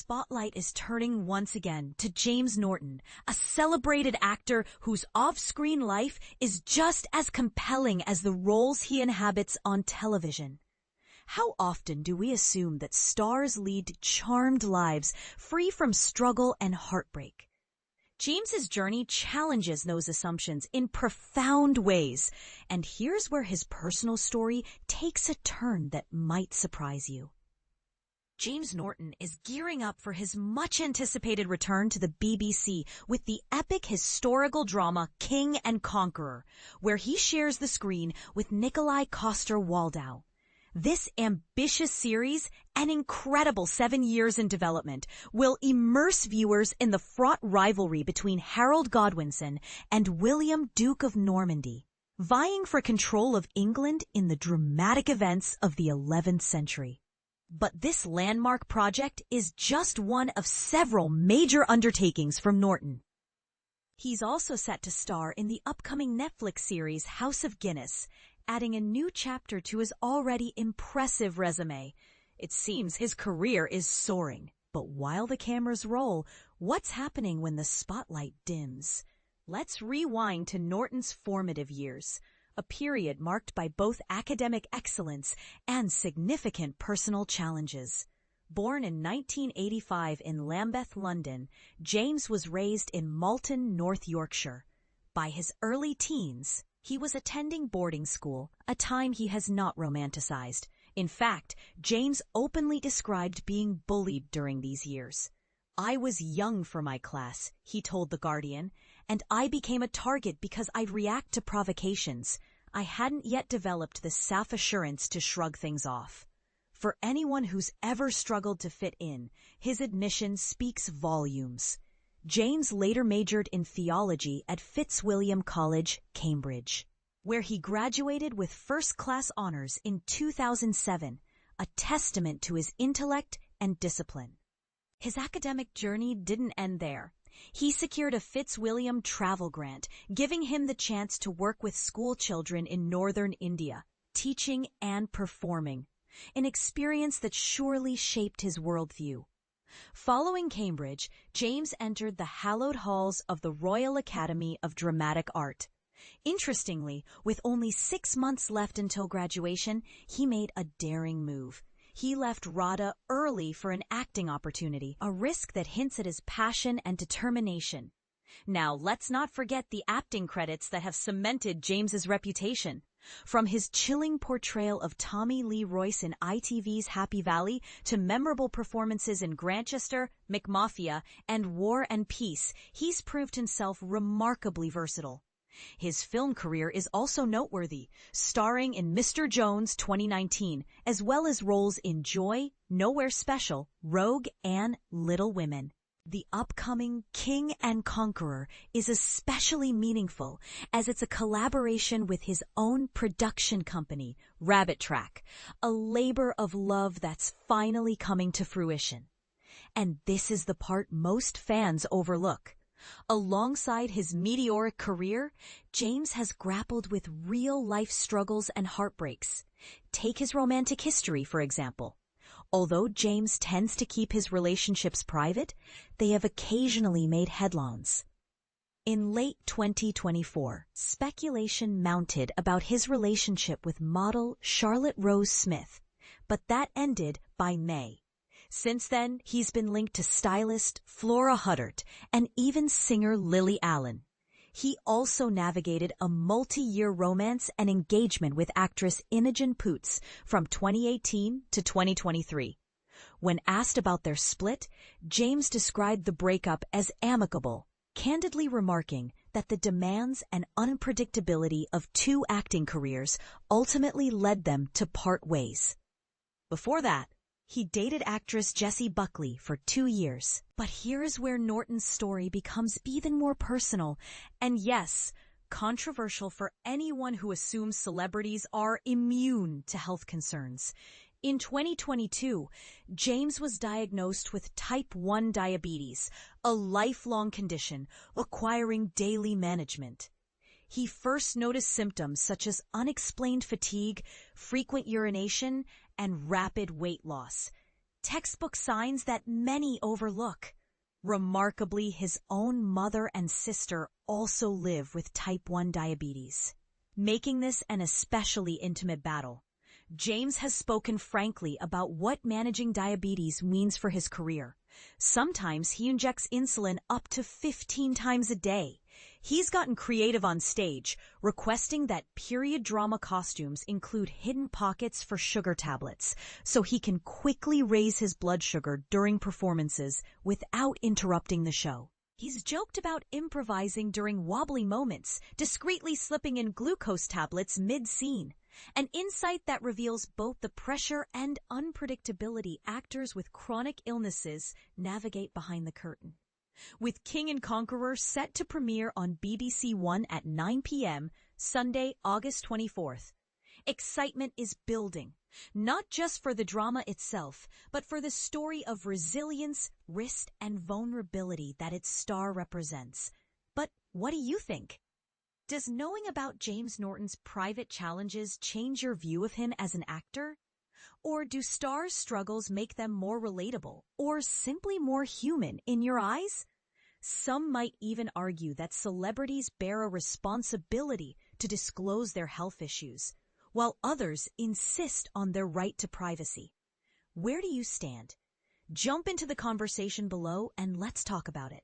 spotlight is turning once again to James Norton, a celebrated actor whose off-screen life is just as compelling as the roles he inhabits on television. How often do we assume that stars lead charmed lives free from struggle and heartbreak? James's journey challenges those assumptions in profound ways, and here's where his personal story takes a turn that might surprise you. James Norton is gearing up for his much-anticipated return to the BBC with the epic historical drama King and Conqueror, where he shares the screen with Coster-Waldau. This ambitious series, an incredible 7 years in development, will immerse viewers in the fraught rivalry between Harold Godwinson and William, Duke of Normandy, vying for control of England in the dramatic events of the 11th century. But this landmark project is just one of several major undertakings from Norton. He's also set to star in the upcoming Netflix series House of Guinness, adding a new chapter to his already impressive resume. It seems his career is soaring. But while the cameras roll, what's happening when the spotlight dims? Let's rewind to Norton's formative years, a period marked by both academic excellence and significant personal challenges. Born in 1985 in Lambeth, London, James was raised in Malton, North Yorkshire. By his early teens, he was attending boarding school, a time he has not romanticized. In fact, James openly described being bullied during these years. "I was young for my class," he told The Guardian, "and I became a target because I'd react to provocations. I hadn't yet developed the self-assurance to shrug things off." For anyone who's ever struggled to fit in, his admission speaks volumes. James later majored in theology at Fitzwilliam College, Cambridge, where he graduated with first-class honors in 2007, a testament to his intellect and discipline. His academic journey didn't end there. He secured a Fitzwilliam travel grant, giving him the chance to work with school children in northern India, teaching and performing, an experience that surely shaped his worldview. Following Cambridge, James entered the hallowed halls of the Royal Academy of Dramatic Art. Interestingly, with only 6 months left until graduation, he made a daring move. He left RADA early for an acting opportunity, a risk that hints at his passion and determination. Now, let's not forget the acting credits that have cemented James's reputation. From his chilling portrayal of Tommy Lee Royce in ITV's Happy Valley to memorable performances in Grantchester, McMafia, and War and Peace, he's proved himself remarkably versatile. His film career is also noteworthy, starring in Mr. Jones 2019, as well as roles in Joy, Nowhere Special, Rogue, and Little Women. The upcoming King and Conqueror is especially meaningful as it's a collaboration with his own production company, Rabbit Track, a labor of love that's finally coming to fruition. And this is the part most fans overlook. Alongside his meteoric career, James has grappled with real-life struggles and heartbreaks. Take his romantic history, for example. Although James tends to keep his relationships private, they have occasionally made headlines. In late 2024, speculation mounted about his relationship with model Charlotte Rose Smith, but that ended by May. Since then, he's been linked to stylist Flora Huddart and even singer Lily Allen. He also navigated a multi-year romance and engagement with actress Imogen Poots from 2018 to 2023. When asked about their split, James described the breakup as amicable, candidly remarking that the demands and unpredictability of 2 acting careers ultimately led them to part ways. Before that, he dated actress Jessie Buckley for 2 years. But here is where Norton's story becomes even more personal, and yes, controversial for anyone who assumes celebrities are immune to health concerns. In 2022, James was diagnosed with type 1 diabetes, a lifelong condition requiring daily management. He first noticed symptoms such as unexplained fatigue, frequent urination, and rapid weight loss. textbook signs that many overlook. Remarkably, his own mother and sister also live with type 1 diabetes, making this an especially intimate battle. James has spoken frankly about what managing diabetes means for his career. Sometimes he injects insulin up to 15 times a day. He's gotten creative on stage, requesting that period drama costumes include hidden pockets for sugar tablets, so he can quickly raise his blood sugar during performances without interrupting the show. He's joked about improvising during wobbly moments, discreetly slipping in glucose tablets mid-scene. An insight that reveals both the pressure and unpredictability actors with chronic illnesses navigate behind the curtain. With King and Conqueror set to premiere on BBC One at 9 p.m. Sunday, August 24th, excitement is building, not just for the drama itself, but for the story of resilience, risk, and vulnerability that its star represents. But what do you think? Does knowing about James Norton's private challenges change your view of him as an actor? Or do stars' struggles make them more relatable or simply more human in your eyes? Some might even argue that celebrities bear a responsibility to disclose their health issues, while others insist on their right to privacy. Where do you stand? Jump into the conversation below and let's talk about it.